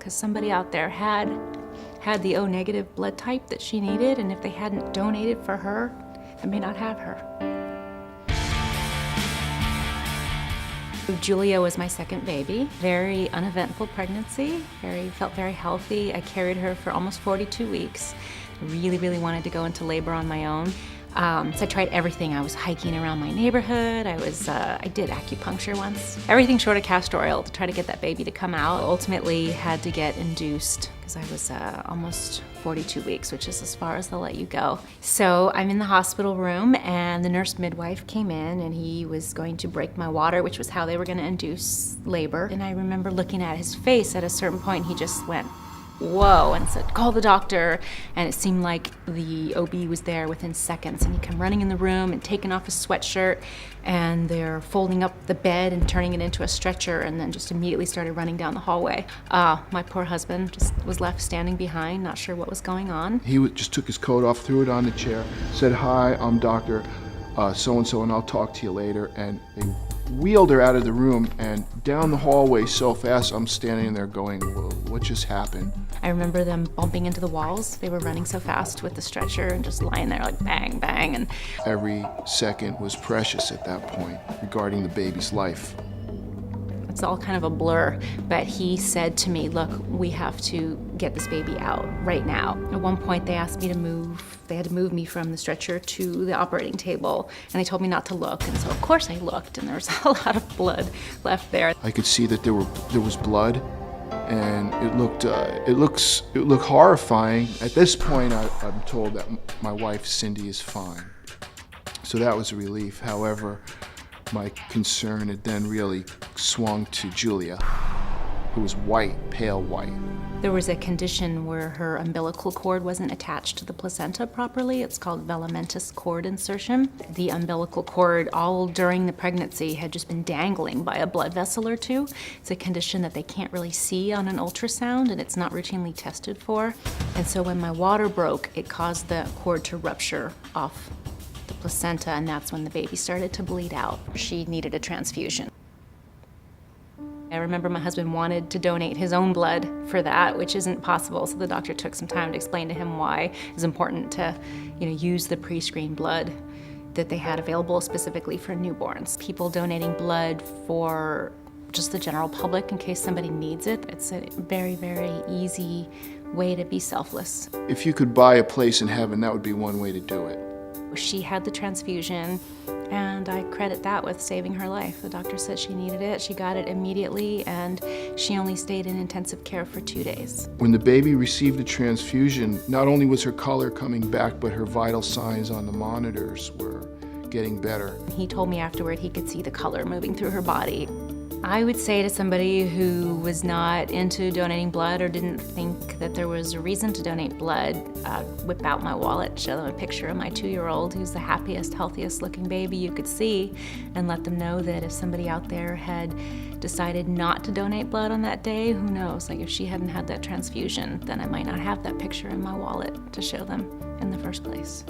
because somebody out there had the O negative blood type that she needed, and if they hadn't donated for her, I may not have her. Julia was my second baby. Very uneventful pregnancy. Felt very healthy. I carried her for almost 42 weeks. Really wanted to go into labor on my own. So I tried everything. I was hiking around my neighborhood. I did acupuncture once. Everything short of castor oil to try to get that baby to come out. Ultimately had to get induced because I was almost 42 weeks, which is as far as they'll let you go. So I'm in the hospital room and the nurse midwife came in and he was going to break my water, which was how they were going to induce labor. And I remember looking at his face at a certain point, he just went, whoa, and said, call the doctor. And it seemed like the OB was there within seconds, and he came running in the room and taking off his sweatshirt, and they're folding up the bed and turning it into a stretcher, and then just immediately started running down the hallway. My poor husband just was left standing behind, not sure what was going on. He just took his coat off, threw it on the chair, said, hi, I'm Dr. So-and-so, and I'll talk to you later. And they wheeled her out of the room and down the hallway so fast, I'm standing there going, whoa, what just happened? I remember them bumping into the walls. They were running so fast with the stretcher and just lying there like bang, bang. And every second was precious at that point regarding the baby's life. It's all kind of a blur, but he said to me, look, we have to get this baby out right now. At one point they asked me to move. They had to move me from the stretcher to the operating table, and they told me not to look, and so of course I looked, and there was a lot of blood left there. I could see that there was blood, and it looked horrifying. At this point, I'm told that my wife Cindy is fine, so that was a relief. However, my concern had then really swung to Julia, who was white, pale white. There was a condition where her umbilical cord wasn't attached to the placenta properly. It's called velamentous cord insertion. The umbilical cord all during the pregnancy had just been dangling by a blood vessel or two. It's a condition that they can't really see on an ultrasound, and it's not routinely tested for. And so when my water broke, it caused the cord to rupture off the placenta, and that's when the baby started to bleed out. She needed a transfusion. I remember my husband wanted to donate his own blood for that, which isn't possible, so the doctor took some time to explain to him why it's important to, use the pre-screened blood that they had available specifically for newborns. People donating blood for just the general public in case somebody needs it. It's a very easy way to be selfless. If you could buy a place in heaven, that would be one way to do it. She had the transfusion, and I credit that with saving her life. The doctor said she needed it. She got it immediately, and she only stayed in intensive care for 2 days. When the baby received the transfusion, not only was her color coming back, but her vital signs on the monitors were getting better. He told me afterward he could see the color moving through her body. I would say to somebody who was not into donating blood or didn't think that there was a reason to donate blood, whip out my wallet, show them a picture of my 2-year-old who's the happiest, healthiest looking baby you could see, and let them know that if somebody out there had decided not to donate blood on that day, who knows, like if she hadn't had that transfusion, then I might not have that picture in my wallet to show them in the first place.